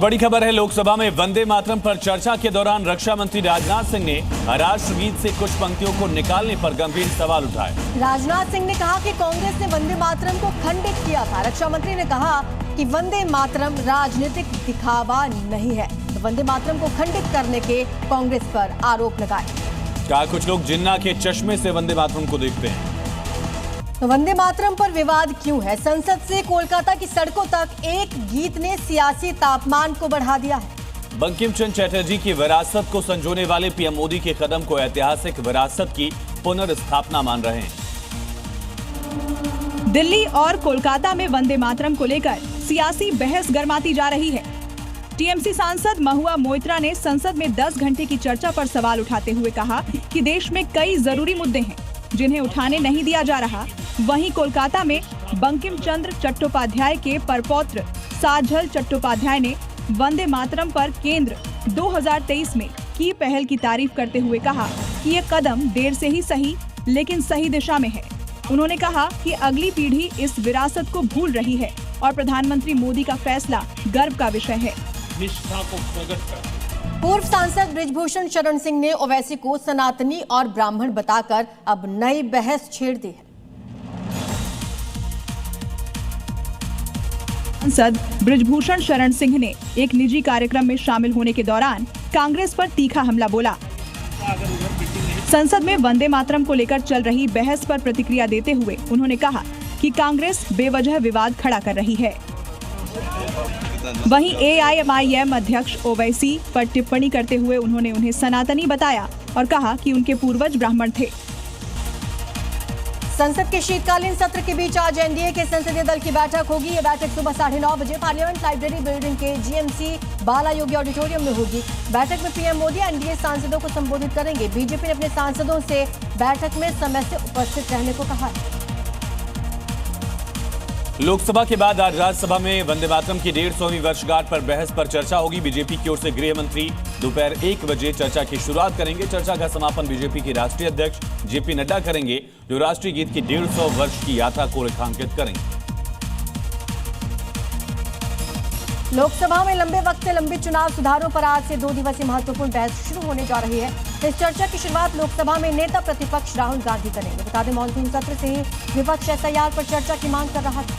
बड़ी खबर है, लोकसभा में वंदे मातरम पर चर्चा के दौरान रक्षा मंत्री राजनाथ सिंह ने राष्ट्रगीत से कुछ पंक्तियों को निकालने पर गंभीर सवाल उठाए। राजनाथ सिंह ने कहा कि कांग्रेस ने वंदे मातरम को खंडित किया था। रक्षा मंत्री ने कहा कि वंदे मातरम राजनीतिक दिखावा नहीं है, तो वंदे मातरम को खंडित करने के कांग्रेस पर आरोप लगाए। कहा कुछ लोग जिन्ना के चश्मे से वंदे मातरम को देखते हैं। तो वंदे मातरम पर विवाद क्यों है? संसद से कोलकाता की सड़कों तक एक गीत ने सियासी तापमान को बढ़ा दिया है। बंकिम चंद्र चटर्जी की विरासत को संजोने वाले पीएम मोदी के कदम को ऐतिहासिक विरासत की पुनर्स्थापना मान रहे हैं। दिल्ली और कोलकाता में वंदे मातरम को लेकर सियासी बहस गरमाती जा रही है। टीएमसी सांसद महुआ मोइत्रा ने संसद में 10 घंटे की चर्चा पर सवाल उठाते हुए कहा कि देश में कई जरूरी मुद्दे हैं जिन्हें उठाने नहीं दिया जा रहा। वहीं कोलकाता में बंकिम चंद्र चट्टोपाध्याय के परपौत्र साझल चट्टोपाध्याय ने वंदे मातरम पर केंद्र 2023 में की पहल की तारीफ करते हुए कहा कि ये कदम देर से ही सही लेकिन सही दिशा में है। उन्होंने कहा कि अगली पीढ़ी इस विरासत को भूल रही है और प्रधानमंत्री मोदी का फैसला गर्व का विषय है। निष्ठा को प्रकट कर पूर्व सांसद बृजभूषण शरण सिंह ने ओवैसी को सनातनी और ब्राह्मण बताकर अब नई बहस छेड़ दी है। सांसद बृजभूषण शरण सिंह ने एक निजी कार्यक्रम में शामिल होने के दौरान कांग्रेस पर तीखा हमला बोला। संसद में वंदे मातरम को लेकर चल रही बहस पर प्रतिक्रिया देते हुए उन्होंने कहा कि कांग्रेस बेवजह विवाद खड़ा कर रही है। वहीं एआईएमआईएम अध्यक्ष ओवैसी पर टिप्पणी करते हुए उन्होंने उन्हें सनातनी बताया और कहा कि उनके पूर्वज ब्राह्मण थे। संसद के शीतकालीन सत्र के बीच आज एनडीए के संसदीय दल की बैठक होगी। ये बैठक सुबह 9:30 बजे पार्लियामेंट लाइब्रेरी बिल्डिंग के जीएमसी बाला योगी ऑडिटोरियम में होगी। बैठक में पीएम मोदी एनडीए सांसदों को संबोधित करेंगे। बीजेपी ने अपने सांसदों से बैठक में समय से उपस्थित रहने को कहा है। लोकसभा के बाद आज राज्यसभा में वंदे मातरम की 150वीं वर्षगांठ पर बहस पर चर्चा होगी। बीजेपी की ओर से गृह मंत्री दोपहर 1 बजे चर्चा की शुरुआत करेंगे। चर्चा का समापन बीजेपी के राष्ट्रीय अध्यक्ष जेपी नड्डा करेंगे, जो राष्ट्रीय गीत की 150 वर्ष की यात्रा को रेखांकित करेंगे। लोकसभा में लंबे वक्त से लंबित चुनाव सुधारों पर आज से 2 दिवसीय महत्वपूर्ण बहस शुरू होने जा रही है। इस चर्चा की शुरुआत लोकसभा में नेता प्रतिपक्ष राहुल गांधी करेंगे। बता दें, मॉनसून सत्र से ही विपक्ष एसआईआर पर चर्चा की मांग कर रहा था।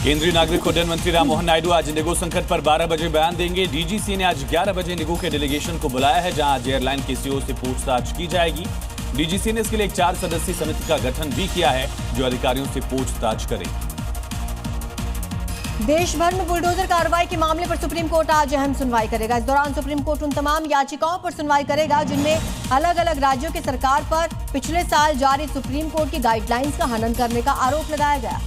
केंद्रीय नागरिक उड्डयन मंत्री राममोहन नायडू आज इंडिगो संकट पर 12 बजे बयान देंगे। डीजीसी ने आज 11 बजे इंडिगो के डेलीगेशन को बुलाया है, जहां आज एयरलाइन के सीईओ से पूछताछ की जाएगी। डीजीसी ने इसके लिए एक 4 सदस्यीय समिति का गठन भी किया है, जो अधिकारियों से पूछताछ करेगी। देश भर में बुलडोजर कार्रवाई के मामले पर सुप्रीम कोर्ट आज अहम सुनवाई करेगा। इस दौरान सुप्रीम कोर्ट उन तमाम याचिकाओं पर सुनवाई करेगा जिनमें अलग अलग राज्यों की सरकार पर पिछले साल जारी सुप्रीम कोर्ट की गाइडलाइंस का हनन करने का आरोप लगाया गया।